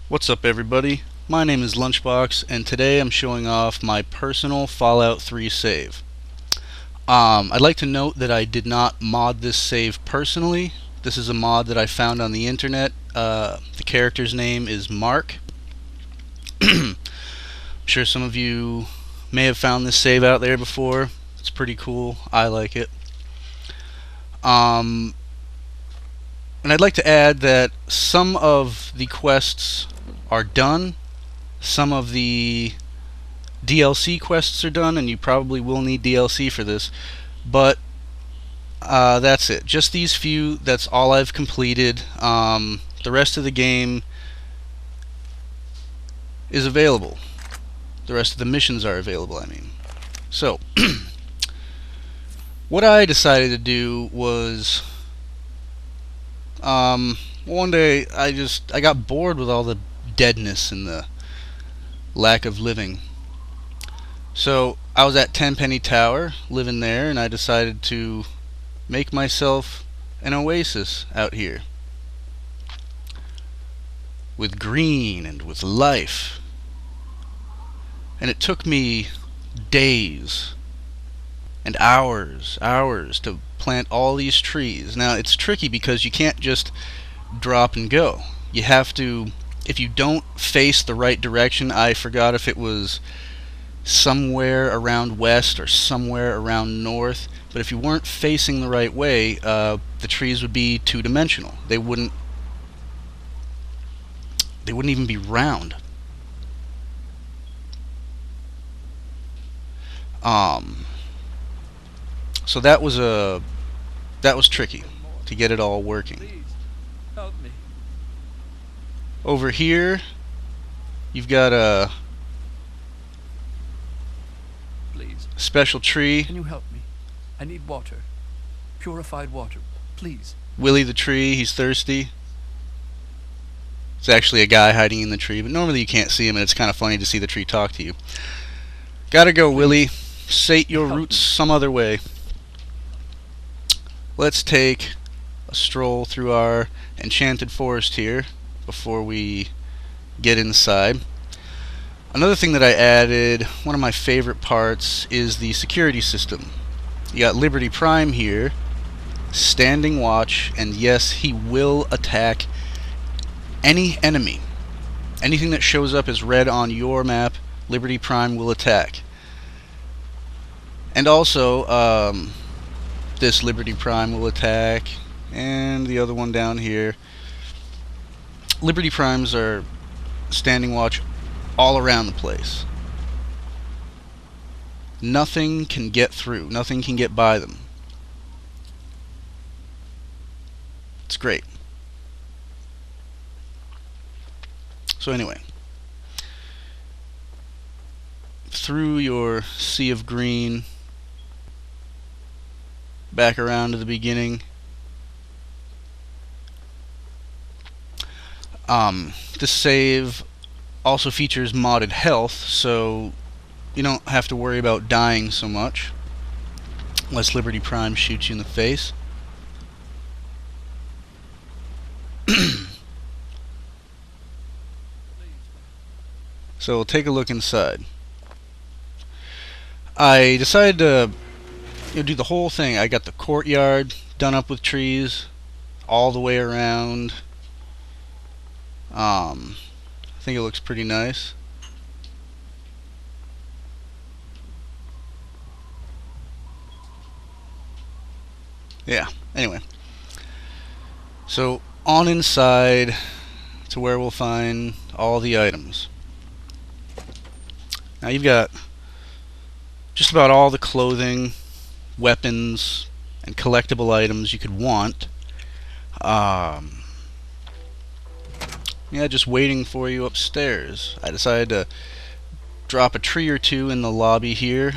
What's up, everybody? My name is Lunchbox, and today I'm showing off my personal Fallout 3 save. I'd like to note that I did not mod this save personally. This is a mod that I found on the internet. The character's name is Mark. I'm sure some of you may have found this save out there before. It's pretty cool. I like it. And I'd like to add that some of the quests are done. Some of the DLC quests are done, and you probably will need DLC for this. But that's it. Just these few. That's all I've completed. The rest of the game is available. The rest of the missions are available, I mean. So, what I decided to do was, one day I got bored with all the deadness and the lack of living. So I was at Tenpenny Tower, living there, and I decided to make myself an oasis out here. With green and with life. And it took me days and hours to plant all these trees. Now it's tricky because you can't just drop and go. You have to, if you don't face the right direction, I forgot if it was somewhere around west or somewhere around north, but if you weren't facing the right way, the trees would be two-dimensional. They wouldn't even be round. So that was tricky to get it all working. Please, help me. Over here, you've got a Please, special tree, can you help me? I need water. Purified water, please. Willie the tree. He's thirsty. It's actually a guy hiding in the tree, but normally you can't see him, and it's kind of funny to see the tree talk to you. Gotta go, Willie. Sate your roots some other way. Let's take a stroll through our enchanted forest here before we get inside. Another thing that I added, one of my favorite parts, is the security system. You got Liberty Prime here, standing watch, and yes, he will attack any enemy. Anything that shows up as red on your map, Liberty Prime will attack. And also, this Liberty Prime will attack, and the other one down here. Liberty Primes are standing watch all around the place. Nothing can get through. Nothing can get by them. It's great. So anyway, through your sea of green, back around to the beginning. This save also features modded health, so you don't have to worry about dying so much unless Liberty Prime shoots you in the face. So we'll take a look inside. I decided to do the whole thing. I got the courtyard done up with trees all the way around. I think it looks pretty nice. Yeah, anyway. So on inside to where we'll find all the items. Now you've got just about all the clothing, weapons, and collectible items you could want. Yeah, just waiting for you upstairs. I decided to drop a tree or two in the lobby here.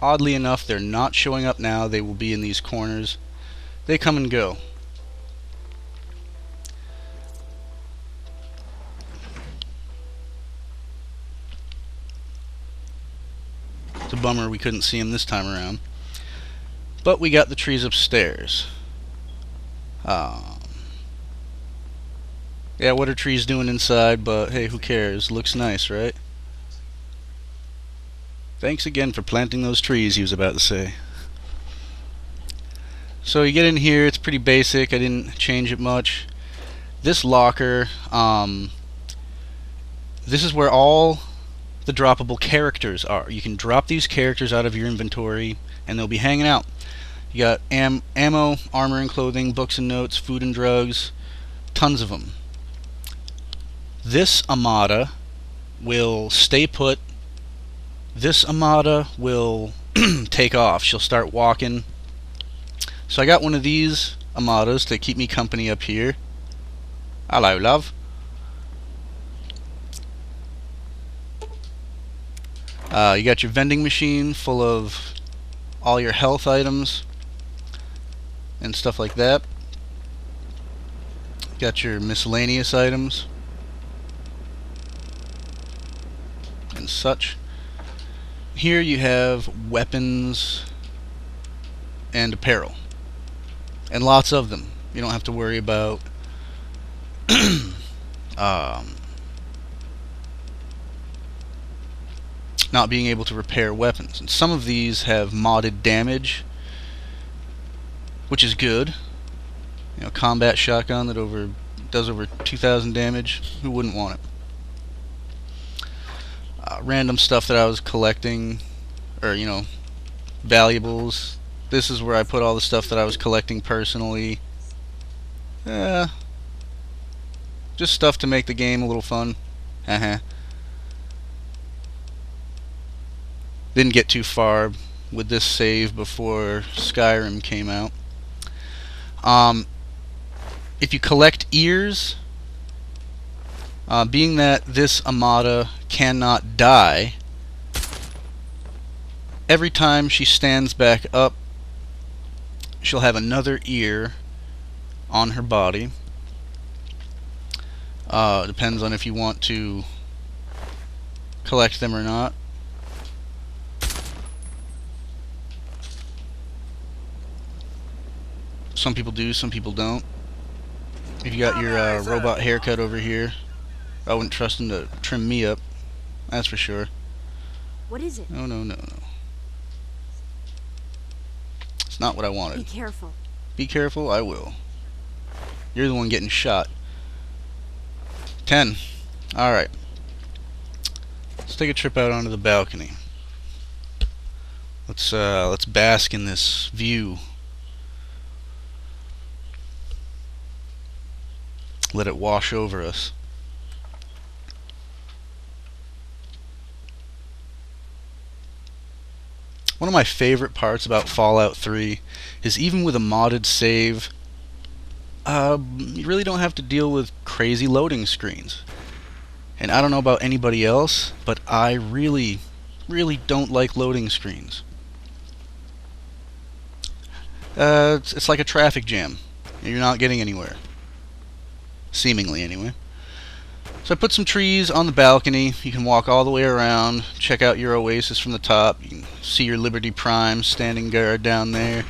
Oddly enough, they're not showing up now. They will be in these corners. They come and go. It's a bummer we couldn't see them this time around. But we got the trees upstairs. Yeah, what are trees doing inside? But hey, who cares? Looks nice, right? Thanks again for planting those trees, he was about to say. So you get in here, it's pretty basic. I didn't change it much. This locker, this is where all the droppable characters are. You can drop these characters out of your inventory and they'll be hanging out. You got ammo, armor and clothing, books and notes, food and drugs, tons of them. This Amada will stay put. This Amada will take off. She'll start walking. So I got one of these Amadas to keep me company up here. Hello, love. You got your vending machine full of all your health items and stuff like that. Got your miscellaneous items and such. Here you have weapons and apparel, and lots of them. You don't have to worry about not being able to repair weapons. And some of these have modded damage, which is good. You know, combat shotgun that does over 2,000 damage. Who wouldn't want it? Random stuff that I was collecting, or valuables. This is where I put all the stuff that I was collecting personally. Just stuff to make the game a little fun. Didn't get too far with this save before Skyrim came out. If you collect ears, being that this Amada cannot die, every time she stands back up, she'll have another ear on her body. Depends on if you want to collect them or not. Some people do, some people don't. If you got your robot haircut over here, I wouldn't trust him to trim me up. That's for sure. What is it? No. It's not what I wanted. Be careful. Be careful, I will. You're the one getting shot. 10. Alright. Let's take a trip out onto the balcony. Let's bask in this view. Let it wash over us. One of my favorite parts about Fallout 3 is even with a modded save, you really don't have to deal with crazy loading screens. And I don't know about anybody else, but I really don't like loading screens. It's like a traffic jam. You're not getting anywhere. Seemingly, anyway. So I put some trees on the balcony. You can walk all the way around, check out your Oasis from the top. You can see your Liberty Prime standing guard down there.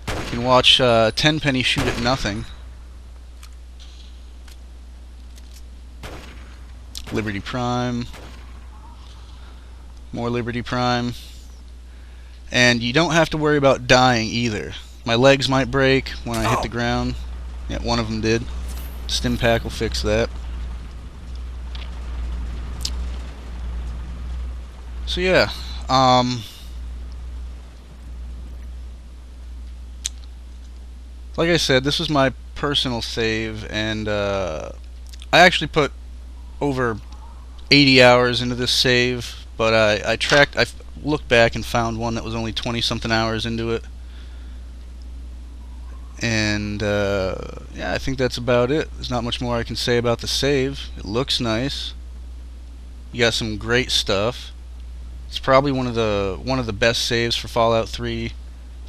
You can watch Tenpenny shoot at nothing. Liberty Prime. More Liberty Prime. And you don't have to worry about dying either. My legs might break when I hit the ground. Yeah, one of them did. Stim pack will fix that. So yeah, like I said, this was my personal save, and I actually put over 80 hours into this save, but I looked back and found one that was only 20-something hours into it. And yeah, I think that's about it. There's not much more I can say about the save. It looks nice. You got some great stuff. It's probably one of the best saves for Fallout 3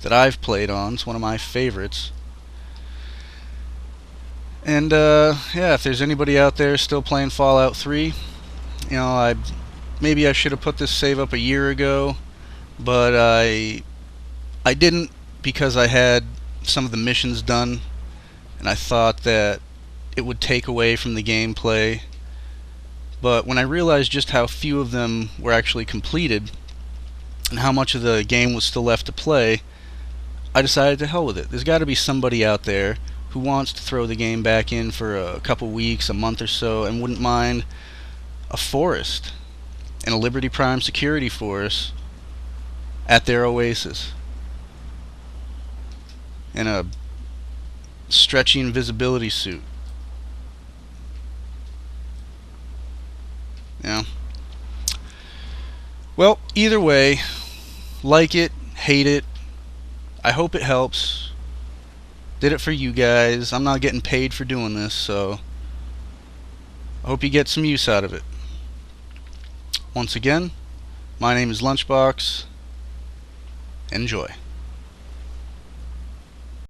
that I've played on. It's one of my favorites. And yeah, if there's anybody out there still playing Fallout 3, maybe I should have put this save up a year ago, but I didn't, because I had some of the missions done, and I thought that it would take away from the gameplay. But when I realized just how few of them were actually completed and how much of the game was still left to play, I decided to hell with it. There's got to be somebody out there who wants to throw the game back in for a couple weeks, a month or so, and wouldn't mind a forest and a Liberty Prime security force at their Oasis and a stretchy invisibility suit. Yeah. Well, either way, like it, hate it, I hope it helps. Did it for you guys. I'm not getting paid for doing this, so I hope you get some use out of it. Once again, my name is Lunchbox. Enjoy.